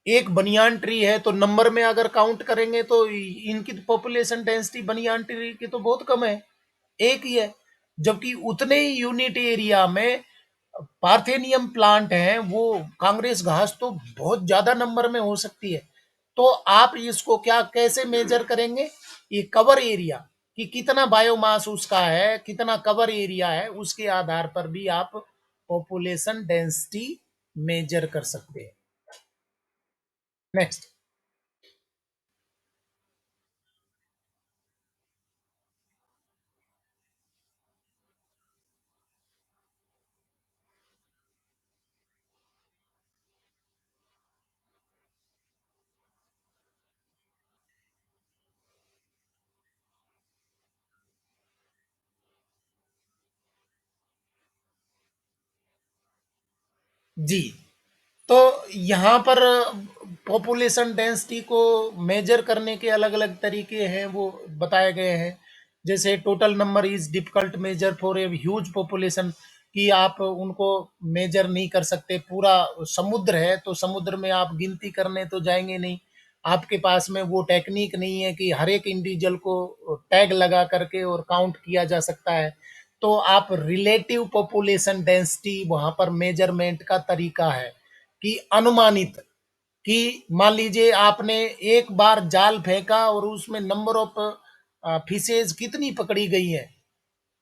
एक बनियान ट्री है तो नंबर में अगर काउंट करेंगे तो इनकी पॉपुलेशन डेंसिटी बनियान ट्री की तो बहुत कम है, एक ही है। जबकि उतने ही यूनिट एरिया में पार्थेनियम प्लांट है, वो कांग्रेस घास तो बहुत ज्यादा नंबर में हो सकती है। तो आप इसको क्या कैसे मेजर करेंगे? ये कवर एरिया कि कितना बायोमास उसका है, कितना कवर एरिया है, उसके आधार पर भी आप पॉपुलेशन डेंसिटी मेजर कर सकते हैं। नेक्स्ट। जी, तो यहाँ पर पॉपुलेशन डेंसिटी को मेजर करने के अलग अलग तरीके हैं वो बताए गए हैं। जैसे total number is difficult measure for a huge population, कि आप उनको मेजर नहीं कर सकते। पूरा समुद्र है तो समुद्र में आप गिनती करने तो जाएंगे नहीं, आपके पास में वो टेक्निक नहीं है कि हर एक इंडिविजुअल को टैग लगा करके और काउंट किया जा सकता है। तो आप रिलेटिव पॉपुलेशन डेंसिटी वहां पर मेजरमेंट का तरीका है कि अनुमानित, कि मान लीजिए आपने एक बार जाल फेंका और उसमें नंबर ऑफ फिशेज कितनी पकड़ी गई है,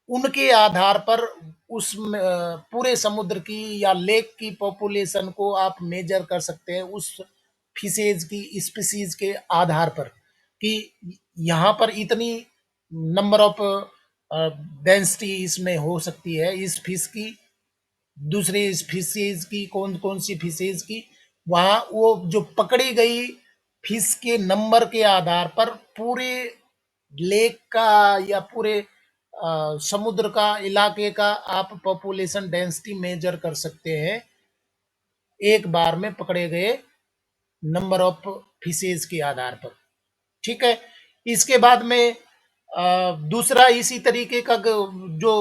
उनके आधार पर उस पूरे समुद्र की या लेक की पॉपुलेशन को आप मेजर कर सकते हैं उस फिशेज की स्पीसीज के आधार पर, कि यहाँ पर इतनी नंबर ऑफ डेंसिटी इसमें हो सकती है इस फिश की, दूसरे फिशेज की, कौन कौन सी फिशेज की, वहां वो जो पकड़ी गई फिश के नंबर के आधार पर पूरे लेक का या पूरे समुद्र का इलाके का आप पॉपुलेशन डेंसिटी मेजर कर सकते हैं एक बार में पकड़े गए नंबर ऑफ फिशेज के आधार पर। ठीक है। इसके बाद में दूसरा इसी तरीके का जो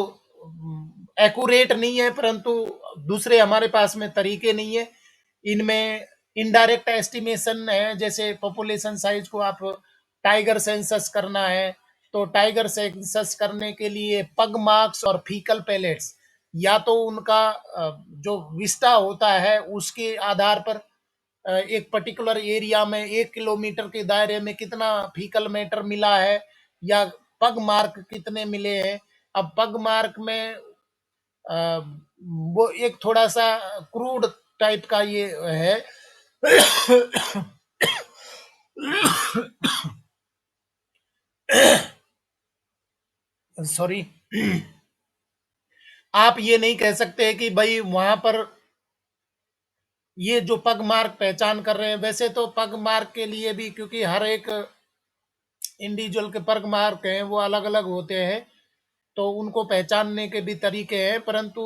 एक्यूरेट नहीं है, परंतु दूसरे हमारे पास में तरीके नहीं है इनमें। इनडायरेक्ट एस्टिमेशन है, जैसे पॉपुलेशन साइज को आप टाइगर सेंसस करना है, तो टाइगर सेंसस करने के लिए पग मार्क्स और फीकल पैलेट्स, या तो उनका जो विस्टा होता है उसके आधार पर एक पर्टिकुलर एरिया में 1 किलोमीटर के दायरे में कितना फीकल मैटर मिला है, या पग मार्क कितने मिले हैं। अब पग मार्क में अ, वो एक थोड़ा सा क्रूड टाइप का ये है। सॉरी। आप ये नहीं कह सकते कि भाई वहां पर ये जो पग मार्क पहचान कर रहे हैं, वैसे तो पग मार्क के लिए भी, क्योंकि हर एक इंडिविजुअल के पग मार्क हैं वो अलग अलग होते हैं, तो उनको पहचानने के भी तरीके हैं, परंतु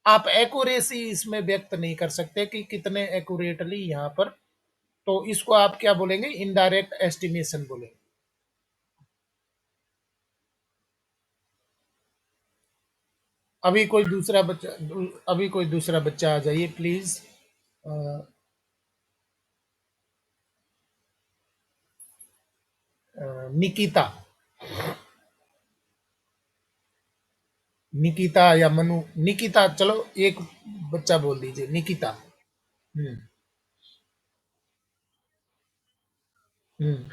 आप एक्यूरेसी इसमें व्यक्त नहीं कर सकते कि कितने एक्यूरेटली यहाँ पर। तो इसको आप क्या बोलेंगे? इनडायरेक्ट एस्टिमेशन बोलेंगे। अभी कोई दूसरा बच्चा आ जाइए प्लीज। निकिता। निकिता या मनु, निकिता, चलो एक बच्चा बोल दीजिए, निकिता। हम्म। हम्म।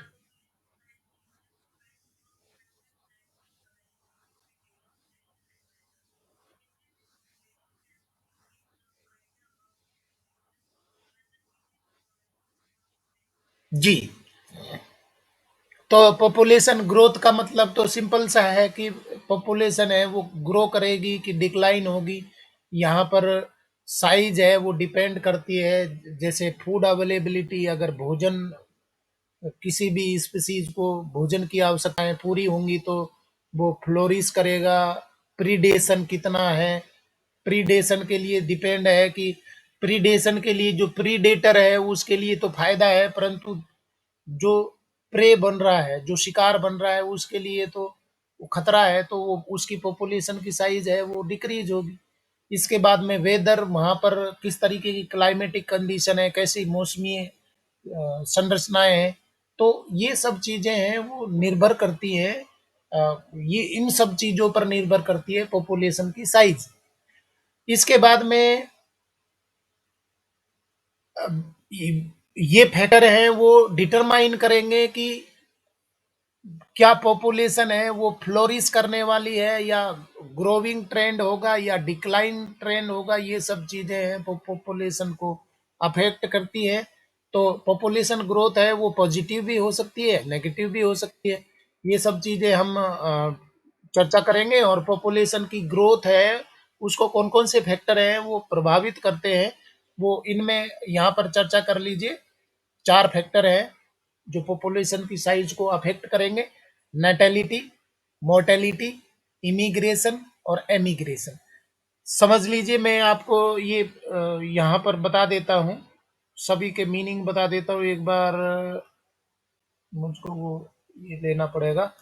जी। तो पॉपुलेशन ग्रोथ का मतलब तो सिंपल सा है कि पॉपुलेशन है वो ग्रो करेगी कि डिक्लाइन होगी। यहाँ पर साइज है वो डिपेंड करती है, जैसे फूड अवेलेबिलिटी, अगर भोजन, किसी भी स्पीसीज को भोजन की आवश्यकताएं पूरी होंगी तो वो फ्लोरिश करेगा। प्रीडेशन कितना है, प्रीडेशन के लिए डिपेंड है कि प्रीडेशन के लिए जो प्रीडेटर है उसके लिए तो फायदा है, परंतु जो प्रे बन रहा है, जो शिकार बन रहा है, उसके लिए तो वो खतरा है, तो वो उसकी पॉपुलेशन की साइज है वो डिक्रीज होगी। इसके बाद में वेदर, वहां पर किस तरीके की क्लाइमेटिक कंडीशन है, कैसी मौसमी संरचनाएं हैं, तो ये सब चीजें हैं वो निर्भर करती हैं। ये इन सब चीजों पर निर्भर करती है पॉपुलेशन की साइज। इसके बाद में ये ये फैक्टर हैं वो डिटरमाइन करेंगे कि क्या पॉपुलेशन है वो फ्लोरिश करने वाली है, या ग्रोविंग ट्रेंड होगा, या डिक्लाइन ट्रेंड होगा। ये सब चीजें हैं वो पॉपुलेशन को अफेक्ट करती है। तो पॉपुलेशन ग्रोथ है वो पॉजिटिव भी हो सकती है, नेगेटिव भी हो सकती है। ये सब चीजें हम चर्चा करेंगे। और पॉपुलेशन की ग्रोथ है उसको कौन कौन से फैक्टर हैं वो प्रभावित करते हैं, वो इनमें यहाँ पर चर्चा कर लीजिए। 4 फैक्टर हैं जो पॉपुलेशन की साइज को अफेक्ट करेंगे: नेटेलिटी, मोर्टेलिटी, इमिग्रेशन और एमिग्रेशन। समझ लीजिए, मैं आपको ये यहाँ पर बता देता हूँ, सभी के मीनिंग बता देता हूँ एक बार। मुझको वो ये लेना पड़ेगा,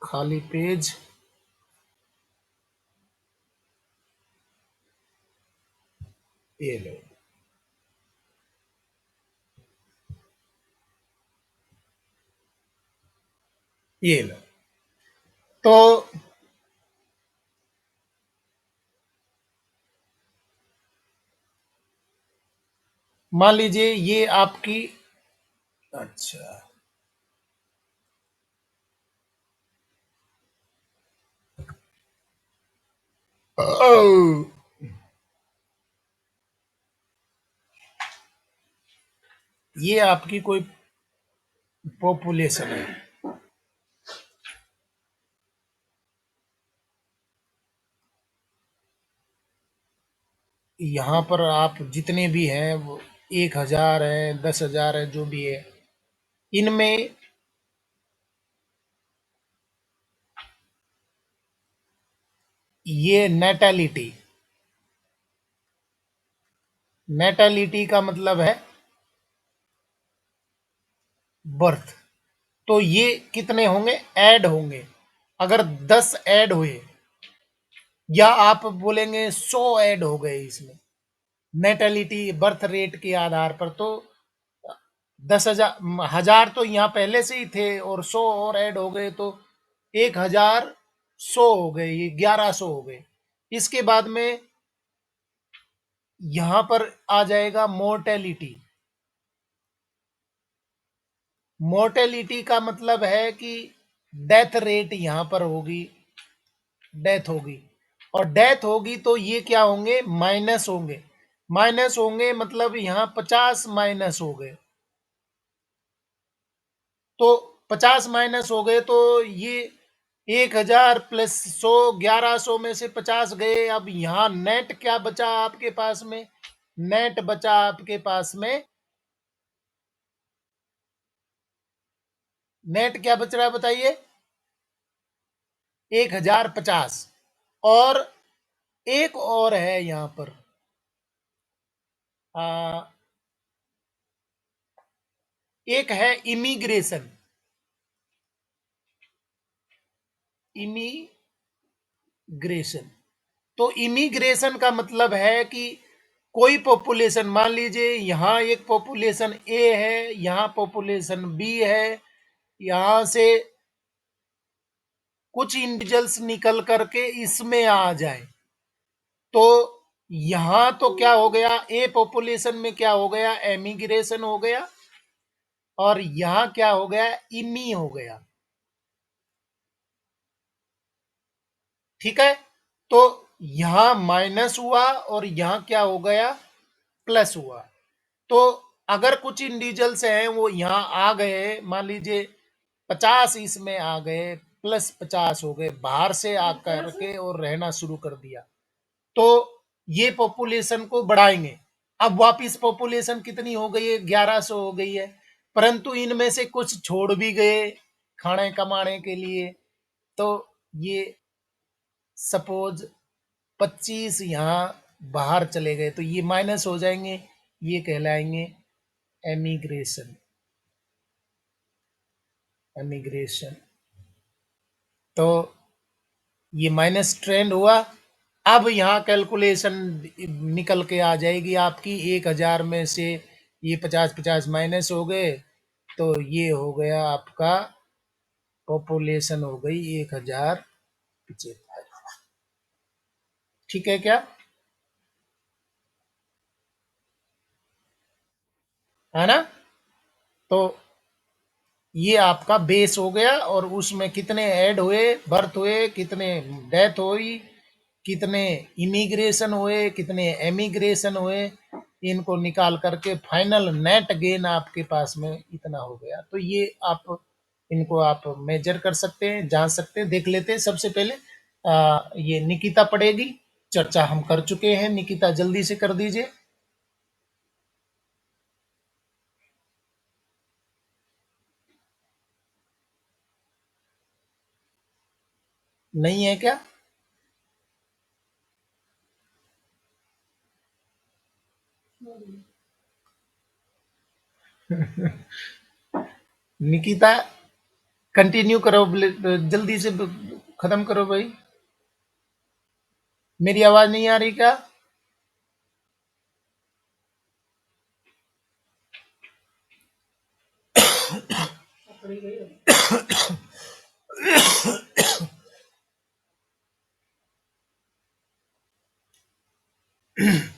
खाली पेज। ये लो, ये लो। तो मान लीजिए ये आपकी, अच्छा, ये आपकी कोई पॉपुलेशन है। यहाँ पर आप जितने भी हैं वो 1000 है, 10,000 है, जो भी है, इनमें ये नेटैलिटी, नेटैलिटी का मतलब है बर्थ। तो ये कितने होंगे? ऐड होंगे। अगर 10 ऐड हुए, या आप बोलेंगे 100 ऐड हो गए इसमें, नेटैलिटी बर्थ रेट के आधार पर, तो 10,000, 1000 तो यहाँ पहले से ही थे, और 100 और ऐड हो गए, तो 1,100 हो गए, ये 1,100 हो गए। इसके बाद में यहां पर आ जाएगा मोर्टेलिटी। मोर्टेलिटी का मतलब है कि डेथ रेट यहां पर होगी, डेथ होगी, और डेथ होगी तो ये क्या होंगे? माइनस होंगे। माइनस होंगे मतलब यहां 50 माइनस हो गए, तो 50 माइनस हो गए, तो ये 1,000 प्लस 100, 1,100 में से 50 गए। अब यहां नेट क्या बचा आपके पास में? नेट बचा आपके पास में, नेट क्या बच रहा है बताइए? 1,050। और एक और है यहां पर, आ, एक है इमिग्रेशन। इमिग्रेशन, तो इमिग्रेशन का मतलब है कि कोई पॉपुलेशन, मान लीजिए यहां एक पॉपुलेशन ए है, यहां पॉपुलेशन बी है, यहां से कुछ इंडिविजुअल्स निकल करके इसमें आ जाए, तो यहां तो क्या हो गया? ए पॉपुलेशन में क्या हो गया? एमिग्रेशन हो गया। और यहां क्या हो गया? इमी हो गया। ठीक है, तो यहां माइनस हुआ और यहां क्या हो गया? प्लस हुआ। तो अगर कुछ इंडिविजुअल्स हैं वो यहां आ गए, मान लीजिए 50 इसमें आ गए, प्लस 50 हो गए बाहर से आकर के और रहना शुरू कर दिया, तो ये पॉपुलेशन को बढ़ाएंगे। अब वापिस पॉपुलेशन कितनी हो गई है? 1,100 हो गई है। परंतु इनमें से कुछ छोड़ भी गए खाने कमाने के लिए, तो ये सपोज 25 यहाँ बाहर चले गए, तो ये माइनस हो जाएंगे, ये कहलाएंगे एमिग्रेशन। एमिग्रेशन, तो ये माइनस ट्रेंड हुआ। अब यहाँ कैलकुलेशन निकल के आ जाएगी आपकी, 1,000 में से ये 50-50 माइनस हो गए, तो ये हो गया आपका, पॉपुलेशन हो गई 1,075। ठीक है क्या? है ना? तो ये आपका बेस हो गया, और उसमें कितने ऐड हुए, बर्थ हुए, कितने डेथ हुई, कितने इमिग्रेशन हुए, कितने एमिग्रेशन हुए, इनको निकाल करके फाइनल नेट गेन आपके पास में इतना हो गया। तो ये आप इनको आप मेजर कर सकते हैं, जान सकते हैं। देख लेते हैं सबसे पहले, ये निकिता पढ़ेगी। चर्चा हम कर चुके हैं, निकिता जल्दी से कर दीजिए। नहीं है क्या? निकिता कंटिन्यू करो, जल्दी से खत्म करो भाई। मेरी आवाज नहीं आ रही क्या?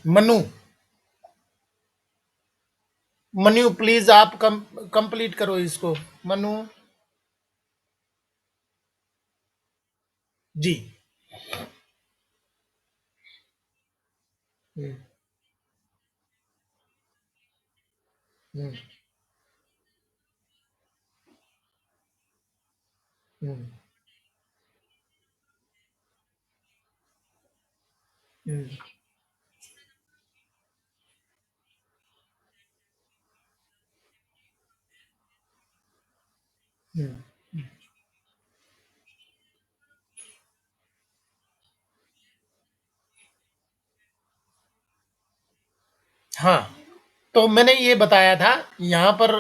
मनु, मनु प्लीज आप कंप्लीट करो इसको। मनु जी। हम्म, हम्म, हम्म, हम्म, हम्म। हाँ, तो मैंने ये बताया था यहाँ पर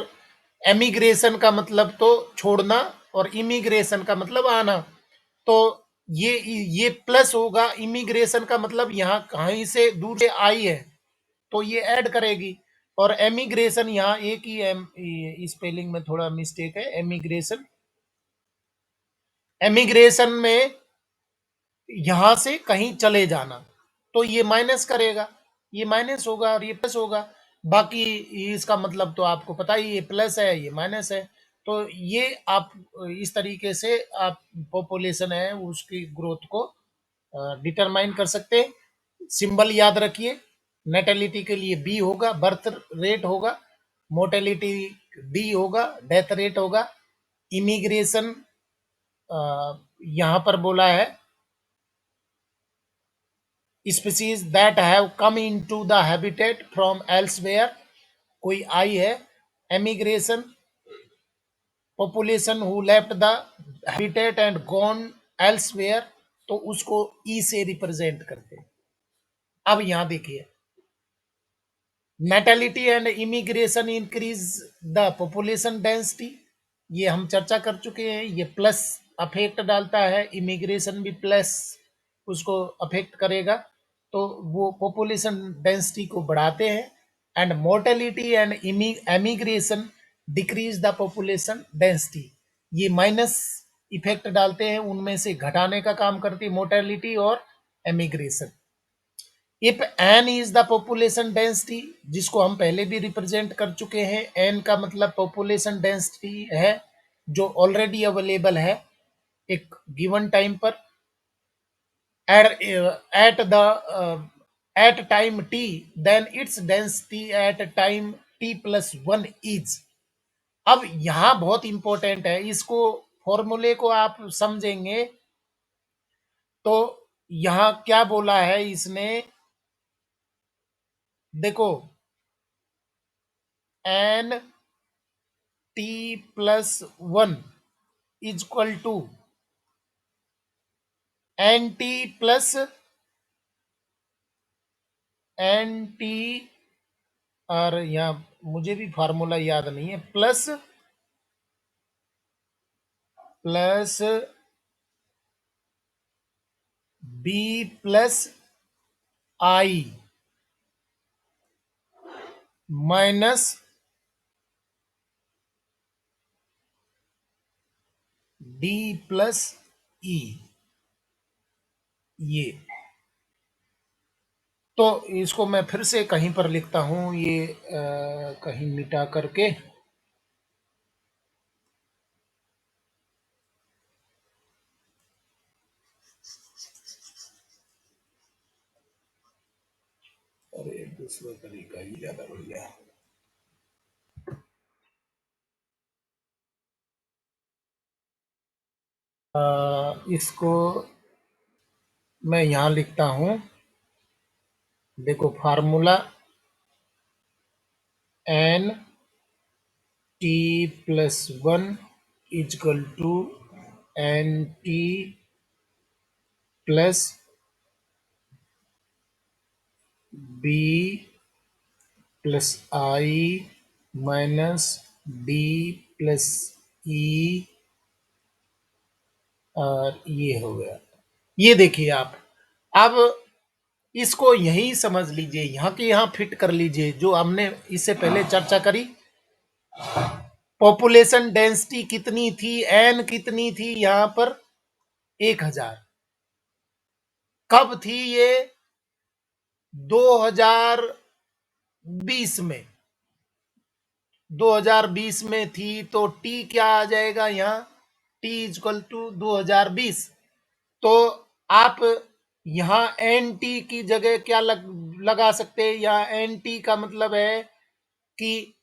एमिग्रेशन का मतलब तो छोड़ना और इमिग्रेशन का मतलब आना। तो ये प्लस होगा, इमिग्रेशन का मतलब यहाँ कहीं से दूर से आई है तो ये ऐड करेगी। और एमिग्रेशन यहाँ एक ही एम, स्पेलिंग में थोड़ा मिस्टेक है। एमिग्रेशन, एमिग्रेशन में यहां से कहीं चले जाना, तो ये माइनस करेगा, ये माइनस होगा और ये प्लस होगा। बाकी इसका मतलब तो आपको पता ही, ये प्लस है ये माइनस है। तो ये आप इस तरीके से आप पॉपुलेशन है उसकी ग्रोथ को डिटरमाइन कर सकते हैं। सिंबल याद रखिए, नेटेलिटी के लिए बी होगा, बर्थ रेट होगा, मोर्टेलिटी डी होगा, डेथ रेट होगा। इमिग्रेशन यहां पर बोला है species that have come into the habitat from elsewhere, कोई आई है। Emigration, population who left the habitat and gone elsewhere, तो उसको ई से रिप्रेजेंट करते हैं। अब यहां देखिए, natality and immigration increase the population density, ये हम चर्चा कर चुके हैं। ये प्लस अफेक्ट डालता है, इमिग्रेशन भी प्लस उसको अफेक्ट करेगा, तो वो पॉपुलेशन डेंसिटी को बढ़ाते हैं। And mortality and emigration decrease the population density, ये माइनस इफेक्ट डालते हैं, उनमें से घटाने का काम करती है मोर्टेलिटी और emigration. If N is the population density, जिसको हम पहले भी रिप्रेजेंट कर चुके हैं, एन का मतलब पॉपुलेशन डेंसिटी है जो ऑलरेडी अवेलेबल है एक गिवन टाइम पर, at the at time T, then it's density at time T plus one is. अब यहां बहुत इंपॉर्टेंट है, इसको फॉर्मूले को आप समझेंगे तो यहां क्या बोला है इसने, देखो, N T plus one is equal to N T plus N T, और यहाँ मुझे भी फार्मूला याद नहीं है, plus plus B plus I minus D plus E, ये। तो इसको मैं फिर से कहीं पर लिखता हूं, ये कहीं मिटा करके, अरे दूसरा तरीका ही ज्यादा बढ़िया है। इसको मैं यहां लिखता हूं, देखो formula N T plus one is equal to N T plus B plus I minus D plus E, और ये हो गया। ये देखिए आप, अब इसको यही समझ लीजिए, यहाँ के यहाँ फिट कर लीजिए जो हमने इससे पहले चर्चा करी। पॉपुलेशन डेंसिटी कितनी थी, एन कितनी थी यहां पर, 1000। कब थी ये, 2020 में, 2020 में थी, तो टी क्या आ जाएगा यहाँ, टी इजक्वल टू 2020। तो आप यहां एन टी की जगह क्या लगा सकते हैं, यहाँ एन टी का मतलब है कि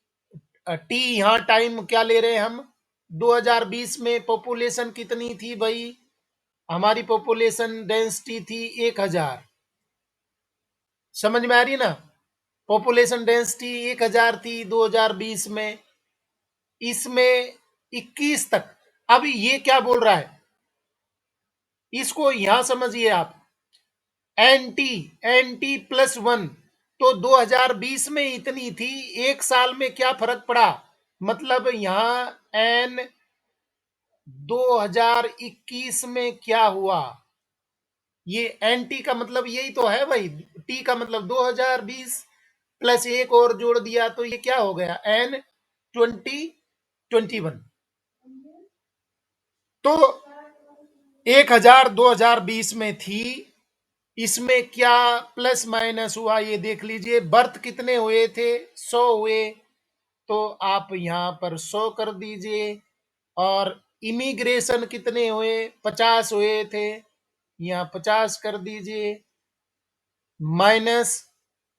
टी, यहां टाइम क्या ले रहे हैं हम, 2020 में पॉपुलेशन कितनी थी भाई, हमारी पॉपुलेशन डेंसिटी थी 1000। समझ में आ रही ना, पॉपुलेशन डेंसिटी 1000 थी 2020 में। इसमें 21 तक अब ये क्या बोल रहा है, इसको यहां समझिए आप। एनटी, एनटी प्लस वन, तो 2020 में इतनी थी, एक साल में क्या फर्क पड़ा, मतलब यहां एन 2021 में क्या हुआ, ये एन टी का मतलब यही तो है भाई, टी का मतलब 2020 प्लस एक और जोड़ दिया तो ये क्या हो गया, एन 2021। तो 1000 2020 में थी, इसमें क्या प्लस माइनस हुआ ये देख लीजिए। बर्थ कितने हुए थे, 100 हुए, तो आप यहां पर 100 कर दीजिए। और इमिग्रेशन कितने हुए, 50 हुए थे, यहां 50 कर दीजिए। माइनस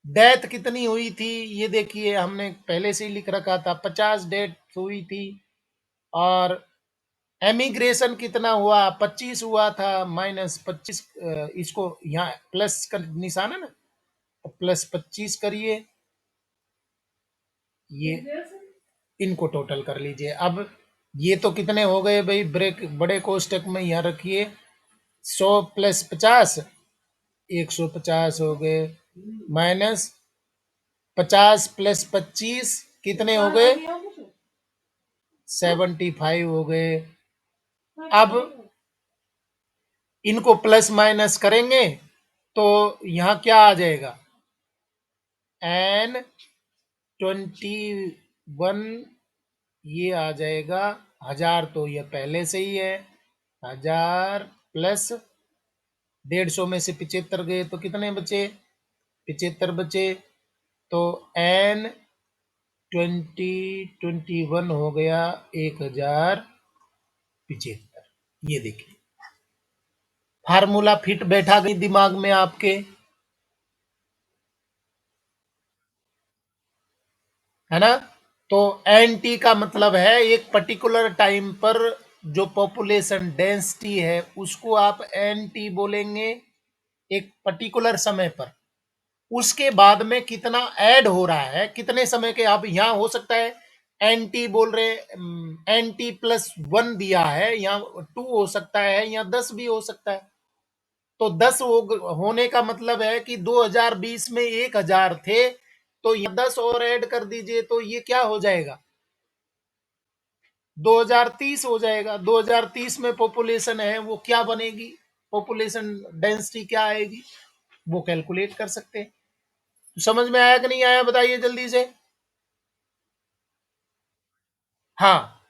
डेथ कितनी हुई थी, ये देखिए हमने पहले से ही लिख रखा था, 50 डेथ हुई थी। और एमिग्रेशन कितना हुआ, 25 हुआ था, माइनस 25, इसको यहाँ प्लस का निशान है ना, तो प्लस 25 करिए, ये इनको टोटल कर लीजिए। अब ये तो कितने हो गए भाई, ब्रेक बड़े कोष्टक में यहाँ रखिए, 100 प्लस 50, 150 हो गए, माइनस 50 प्लस 25 कितने हो गए, 75 हो गए। अब इनको प्लस माइनस करेंगे तो यहां क्या आ जाएगा, एन 21, ये आ जाएगा 1000, तो ये पहले से ही है, 1000 प्लस 150 में से 75 गए तो कितने बचे, 75 बचे, तो एन 2021 हो गया 1075। ये देखिए फार्मूला फिट बैठा गई दिमाग में आपके, है ना। तो एन टी का मतलब है एक पर्टिकुलर टाइम पर जो पॉपुलेशन डेंसिटी है उसको आप एन टी बोलेंगे, एक पर्टिकुलर समय पर। उसके बाद में कितना ऐड हो रहा है, कितने समय के, आप यहां हो सकता है एन टी बोल रहे, एन टी प्लस वन दिया है, यहाँ 2 हो सकता है, यहाँ 10 भी हो सकता है। तो 10 होने का मतलब है कि 2020 में 1000 थे, तो ये 10 और ऐड कर दीजिए तो ये क्या हो जाएगा, 2030 हो जाएगा। 2030 में पॉपुलेशन है वो क्या बनेगी, पॉपुलेशन डेंसिटी क्या आएगी, वो कैलकुलेट कर सकते हैं। तो समझ में आया कि नहीं आया, बताइए जल्दी से। हाँ,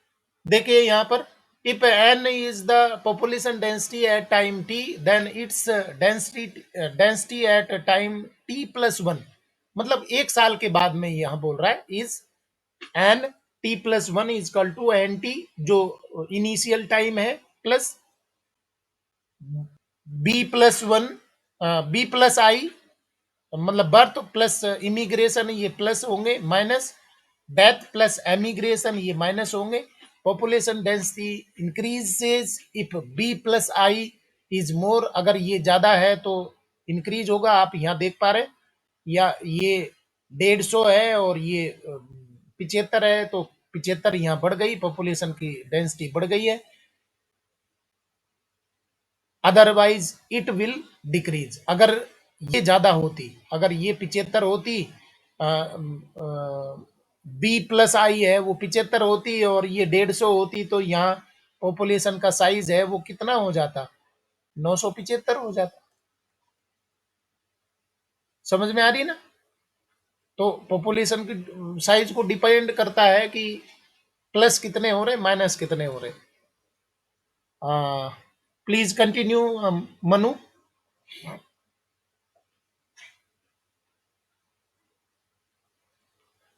देखिए यहां पर, if n is the population density at time t, then it's density at time t plus one, मतलब एक साल के बाद में यहां बोल रहा है, is N T plus one is equal to N T, जो इनिशियल टाइम है, plus B plus one, B plus I, मतलब बर्थ प्लस इमिग्रेशन ये प्लस होंगे, माइनस डेथ प्लस एमिग्रेशन ये माइनस होंगे। Population density increases if B plus I is more, अगर ये ज्यादा है तो इंक्रीज होगा, आप यहाँ देख पा रहे हैं। या ये 150 है और ये 75 है, तो 75 यहाँ बढ़ गई, पॉपुलेशन की डेंसिटी बढ़ गई है। अदरवाइज इट विल डिक्रीज, अगर ये ज्यादा होती, अगर ये 75 होती, बी प्लस आई है वो 75 होती और ये 150 होती, तो यहाँ पॉपुलेशन का साइज है वो कितना हो जाता, 975 हो जाता। समझ में आ रही है ना। तो पॉपुलेशन की साइज को डिपेंड करता है कि प्लस कितने हो रहे, माइनस कितने हो रहे। Please continue Manu.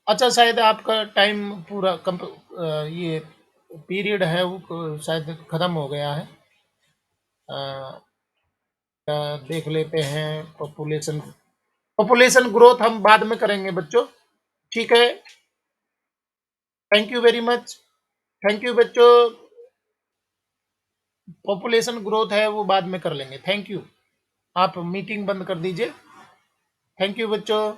अच्छा, शायद आपका टाइम पूरा ये पीरियड है वो शायद खत्म हो गया है। देख लेते हैं पॉपुलेशन, पॉपुलेशन ग्रोथ हम बाद में करेंगे बच्चों, ठीक है। Thank you very much, thank you बच्चों। पॉपुलेशन ग्रोथ है वो बाद में कर लेंगे, थैंक यू। आप मीटिंग बंद कर दीजिए, थैंक यू बच्चों।